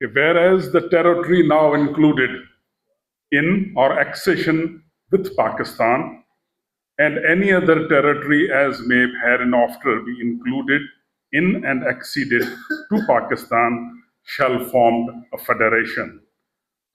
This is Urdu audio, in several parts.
whereas the territory now included in or accession with Pakistan and any other territory as may hereinafter be included in and acceded to Pakistan shall form a federation.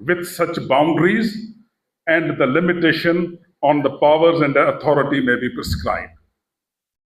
with such boundaries and the limitation on the powers and the authority may be prescribed.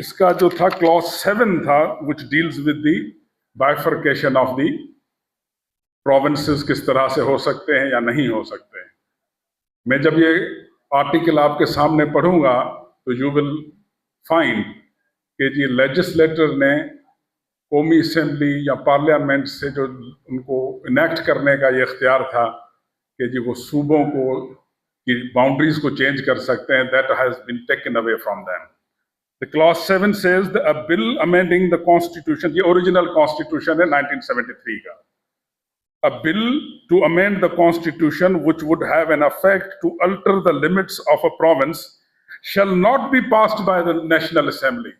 اس کا جو تھا clause 7 تھا which deals with the bifurcation of the provinces, کس طرح سے ہو سکتے ہیں یا نہیں ہو سکتے ہیں. میں جب یہ آرٹیکل آپ کے سامنے پڑھوں گا تو یو ول فائنڈ کہ جی لیجسلیٹر نے قومی اسمبلی یا پارلیمنٹ سے جو ان کو انیکٹ کرنے کا یہ اختیار تھا کہ جی وہ صوبوں کو کی باؤنڈریز کو چینج کر سکتے ہیں, that has been taken away from them. The clause 7 says that a bill amending the constitution, یہ original constitution ہے 1973 کا, a bill to amend the constitution which would have an effect to alter the limits of a province shall not be passed by the National Assembly.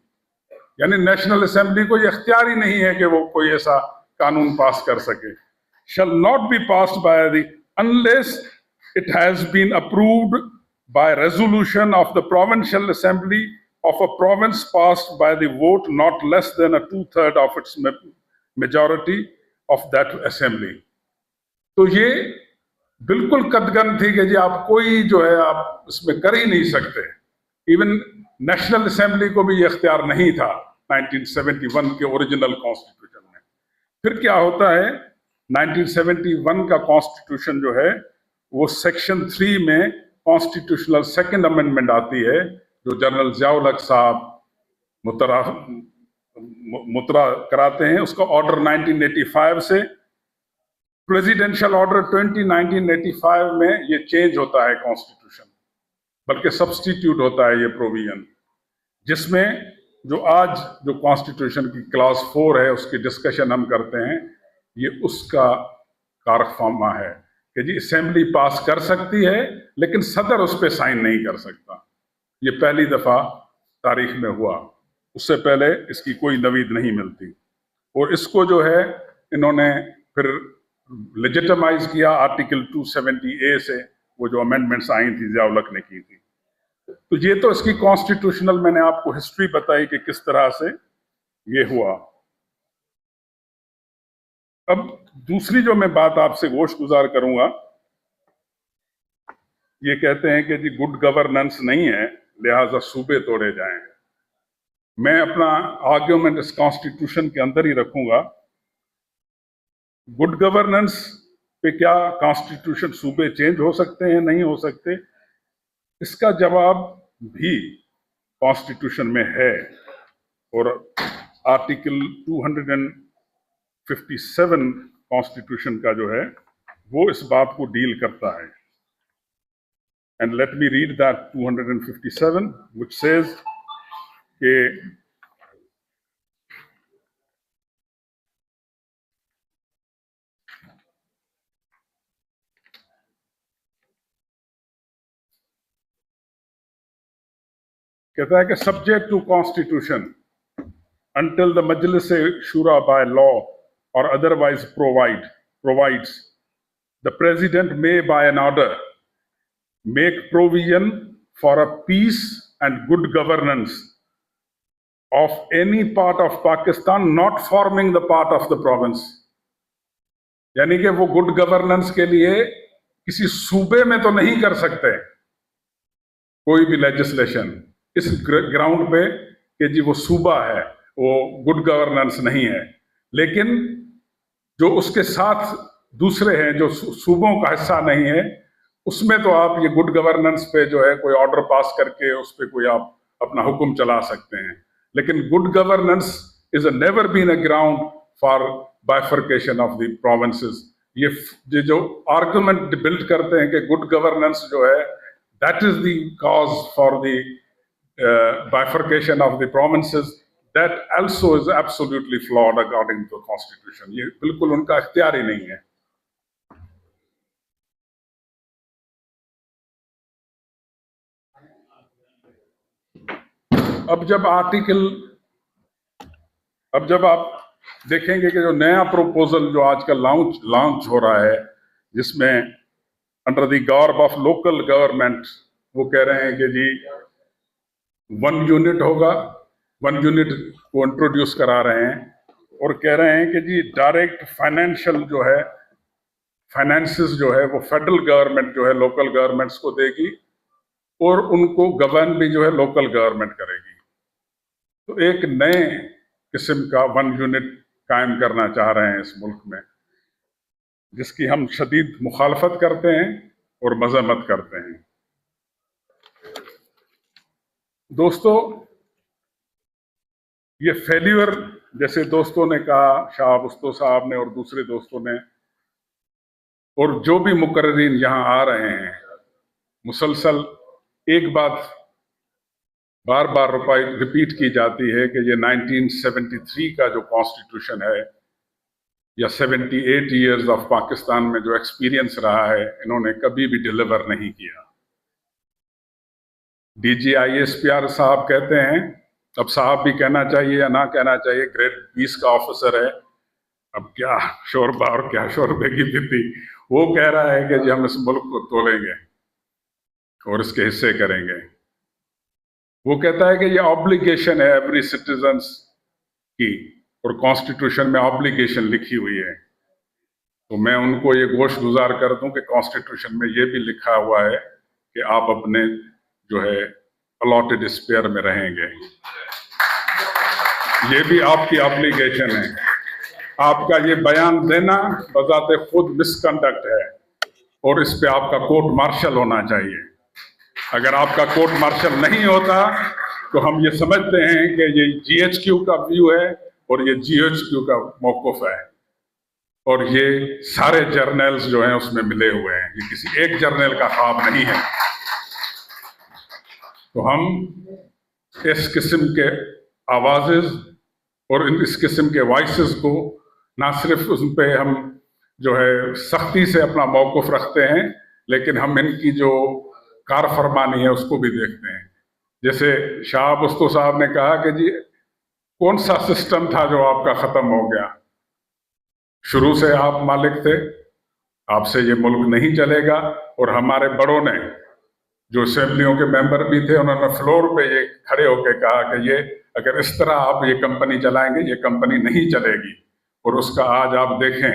یعنی نیشنل اسمبلی کو یہ اختیار ہی نہیں ہے کہ وہ کوئی ایسا قانون پاس کر سکے. shall not be passed by the unless it has been approved by resolution of the provincial assembly of a province passed by the vote not less than a 2/3 of its majority of that assembly. تو یہ بالکل قطعاً تھی کہ جی آپ کوئی جو ہے آپ اس میں کر ہی نہیں سکتے. ایون نیشنل اسمبلی کو بھی یہ اختیار نہیں تھا 1971 کے اوریجنل کانسٹیٹیوشن میں. پھر کیا ہوتا ہے 1971 کا کانسٹیٹیوشن جو ہے وہ سیکشن 3 میں کانسٹیٹیوشنل سیکنڈ امینڈمنٹ آتی ہے جو جنرل ضیاء الحق صاحب مطرح کراتے ہیں. اس کا آرڈر 1985 سے پریزیڈینشل آرڈر 1985 میں یہ چینج ہوتا ہے کانسٹیٹیوشن, بلکہ سبسٹیٹیوٹ ہوتا ہے یہ پروویژن, جس میں جو آج جو کانسٹیٹیوشن کی کلاس 4 ہے اس کی ڈسکشن ہم کرتے ہیں, یہ اس کا کارخانہ ہے کہ جی اسمبلی پاس کر سکتی ہے لیکن صدر اس پہ سائن نہیں کر سکتا. یہ پہلی دفعہ تاریخ میں ہوا, اس سے پہلے اس کی کوئی نوید نہیں ملتی. اور اس کو جو ہے انہوں نے پھر لیجیٹمائز کیا آرٹیکل 270A سے, وہ جو امینڈمنٹس آئی تھی ضیاء الحق نے کی تھی. تو یہ تو اس کی کانسٹیٹیوشنل میں نے آپ کو ہسٹری بتائی کہ کس طرح سے یہ ہوا. اب دوسری جو میں بات آپ سے گوش گزار کروں گا, یہ کہتے ہیں کہ جی گڈ گورننس نہیں ہے لہٰذا صوبے توڑے جائیں. میں اپنا آرگیومنٹ اس کانسٹیٹیوشن کے اندر ہی رکھوں گا. گڈ گورننس پہ کیا کانسٹیٹیوشن صوبے چینج ہو سکتے ہیں نہیں ہو سکتے, اس کا جواب بھی کانسٹیٹیوشن میں ہے. اور آرٹیکل 257 کانسٹیٹیوشن کا جو ہے وہ اس بات کو ڈیل کرتا ہے. And let me read that 257 which says کہ کہتا ہے کہ subject to constitution until the Majlis Shura by law or otherwise provides, the President may by an order make provision for a peace and good governance of any part of Pakistan not forming the part of the province. یعنی کہ وہ گڈ گورننس کے لیے کسی صوبے میں تو نہیں کر سکتے کوئی بھی لیجسلیشن اس گراؤنڈ پہ کہ جی وہ صوبہ ہے, وہ گڈ گورننس نہیں ہے. لیکن جو اس کے ساتھ دوسرے ہیں جو صوبوں کا حصہ نہیں ہے, اس میں تو آپ یہ گڈ گورننس پہ جو ہے کوئی آرڈر پاس کر کے اس پہ کوئی آپ اپنا حکم چلا سکتے ہیں. لیکن good governance is never been a ground for bifurcation of the provinces. یہ جو آرگومنٹ بلڈ کرتے ہیں کہ گڈ گورننس جو ہے that is the cause for the bifurcation of the provinces, that also is absolutely flawed according to the constitution. یہ بالکل ان کا اختیار ہی نہیں ہے. اب جب آپ دیکھیں گے کہ جو نیا پروپوزل جو آج کل لانچ ہو رہا ہے, جس میں under the garb of local government وہ کہہ رہے ہیں کہ جی 1 یونٹ ہوگا, 1 یونٹ کو انٹروڈیوس کرا رہے ہیں اور کہہ رہے ہیں کہ جی ڈائریکٹ فائنینشیل جو ہے فائنینسز جو ہے وہ فیڈرل گورنمنٹ جو ہے لوکل گورنمنٹس کو دے گی اور ان کو گورن بھی جو ہے لوکل گورنمنٹ کرے گی. تو ایک نئے قسم کا ون یونٹ قائم کرنا چاہ رہے ہیں اس ملک میں، جس کی ہم شدید مخالفت کرتے ہیں اور مذمت کرتے ہیں۔ دوستو، یہ فیلیور جیسے دوستوں نے کہا، شاہ بستو صاحب نے اور دوسرے دوستوں نے، اور جو بھی مقررین یہاں آ رہے ہیں، مسلسل ایک بات بار بار ریپیٹ کی جاتی ہے کہ یہ 1973 کا جو کانسٹیٹیوشن ہے یا 78 ایئرز آف پاکستان میں جو ایکسپیرینس رہا ہے، انہوں نے کبھی بھی ڈیلیور نہیں کیا۔ D G I S P R صاحب کہتے ہیں، اب صاحب بھی کہنا چاہیے یا نہ کہنا چاہیے، گریڈ 20 کا آفیسر ہے، اب کیا شوربہ اور کیا شوربے کی پتی، وہ کہہ رہا ہے کہ جی ہم اس ملک کو تولیں گے اور اس کے حصے کریں گے۔ وہ کہتا ہے کہ یہ آبلیگیشن ہے ایوری سٹیزنس کی، اور کانسٹیٹیوشن میں آبلیگیشن لکھی ہوئی ہے۔ تو میں ان کو یہ گوش گزار کر دوں کہ کانسٹیٹیوشن میں یہ بھی لکھا ہوا ہے کہ آپ اپنے جو ہے الاٹڈ اسپیئر میں رہیں گے، یہ بھی آپ کی آبلیگیشن ہے۔ آپ کا یہ بیان دینا بذات خود مس کنڈکٹ ہے، اور اس پہ آپ کا کورٹ مارشل ہونا چاہیے۔ اگر آپ کا کورٹ مارشل نہیں ہوتا تو ہم یہ سمجھتے ہیں کہ یہ جی ایچ کیو کا ویو ہے اور یہ جی ایچ کیو کا موقف ہے، اور یہ سارے جرنیلز جو ہیں اس میں ملے ہوئے ہیں، یہ کسی ایک جرنیل کا خواب نہیں ہے۔ تو ہم اس قسم کے آوازز اور اس قسم کے وائسز کو نہ صرف ان پہ ہم جو ہے سختی سے اپنا موقف رکھتے ہیں، لیکن ہم ان کی جو کار فرمانی ہے اس کو بھی دیکھتے ہیں۔ جیسے شاہ بستو صاحب نے کہا کہ جی کون سا سسٹم تھا جو آپ کا ختم ہو گیا؟ شروع سے آپ مالک تھے، آپ سے یہ ملک نہیں چلے گا، اور ہمارے بڑوں نے جو اسمبلیوں کے ممبر بھی تھے، انہوں نے فلور پہ یہ کھڑے ہو کے کہا کہ یہ اگر اس طرح آپ یہ کمپنی چلائیں گے، یہ کمپنی نہیں چلے گی۔ اور اس کا آج آپ دیکھیں،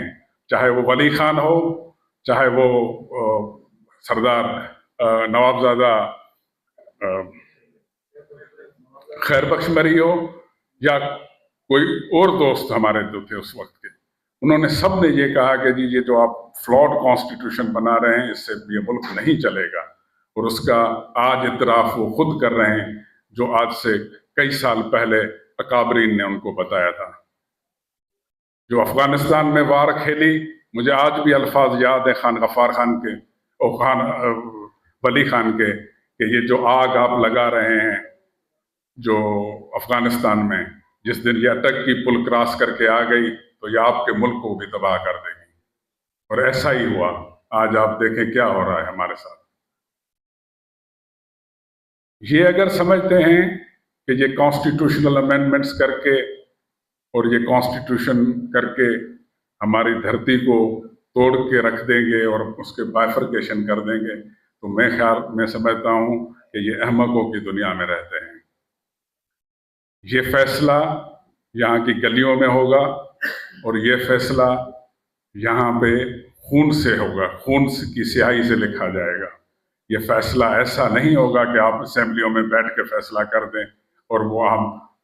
چاہے وہ ولی خان ہو، چاہے وہ سردار نوابزادہ خیر بخش مری ہو، یا کوئی اور دوست ہمارے جو تھے اس وقت کے، انہوں نے سب نے یہ کہا کہ جی یہ جو آپ فلاڈ کانسٹیٹیوشن بنا رہے ہیں، اس سے یہ ملک نہیں چلے گا۔ اور اس کا آج اعتراف وہ خود کر رہے ہیں جو آج سے کئی سال پہلے اکابرین نے ان کو بتایا تھا۔ جو افغانستان میں وار کھیلی، مجھے آج بھی الفاظ یاد ہیں خان غفار خان کے اور خان ولی خان کے، کہ یہ جو آگ آپ لگا رہے ہیں جو افغانستان میں، جس دن یہ اٹک کی پل کراس کر کے آ گئی تو یہ آپ کے ملک کو بھی تباہ کر دے گی۔ اور ایسا ہی ہوا۔ آج آپ دیکھیں کیا ہو رہا ہے ہمارے ساتھ۔ یہ اگر سمجھتے ہیں کہ یہ کانسٹیٹیوشنل امینڈمنٹس کر کے اور یہ کانسٹیٹیوشن کر کے ہماری دھرتی کو توڑ کے رکھ دیں گے اور اس کے بائفرکیشن کر دیں گے، تو میں سمجھتا ہوں کہ یہ احمقوں کی دنیا میں رہتے ہیں۔ یہ فیصلہ یہاں کی گلیوں میں ہوگا، اور یہ فیصلہ یہاں پہ خون سے ہوگا، خون کی سیاہی سے لکھا جائے گا۔ یہ فیصلہ ایسا نہیں ہوگا کہ آپ اسمبلیوں میں بیٹھ کے فیصلہ کر دیں اور وہ آپ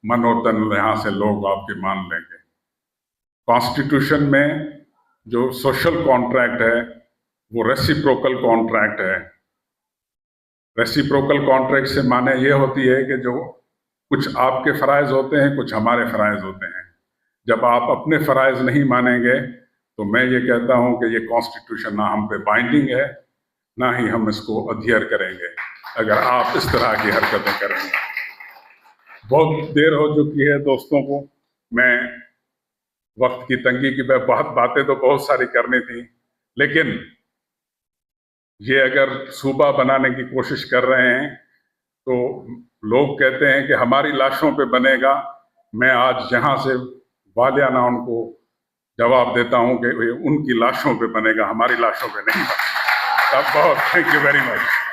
من و تن یہاں سے لوگ آپ کے مان لیں گے۔ کانسٹیٹیوشن میں جو سوشل کانٹریکٹ ہے وہ ریسیپروکل کانٹریکٹ ہے۔ ریسیپروکل کانٹریکٹ سے معنی یہ ہوتی ہے کہ جو کچھ آپ کے فرائض ہوتے ہیں، کچھ ہمارے فرائض ہوتے ہیں۔ جب آپ اپنے فرائض نہیں مانیں گے تو میں یہ کہتا ہوں کہ یہ کانسٹیٹیوشن نہ ہم پہ بائنڈنگ ہے، نہ ہی ہم اس کو ادھیر کریں گے اگر آپ اس طرح کی حرکتیں کریں گے۔ بہت دیر ہو چکی ہے دوستوں کو، میں وقت کی تنگی کی باتیں تو بہت ساری کرنی تھی، لیکن یہ اگر صوبہ بنانے کی کوشش کر رہے ہیں تو لوگ کہتے ہیں کہ ہماری لاشوں پہ بنے گا۔ میں آج یہاں سے والیانہ ان کو جواب دیتا ہوں کہ ان کی لاشوں پہ بنے گا، ہماری لاشوں پہ نہیں بنے گا۔ بہت تھینک یو ویری مچ۔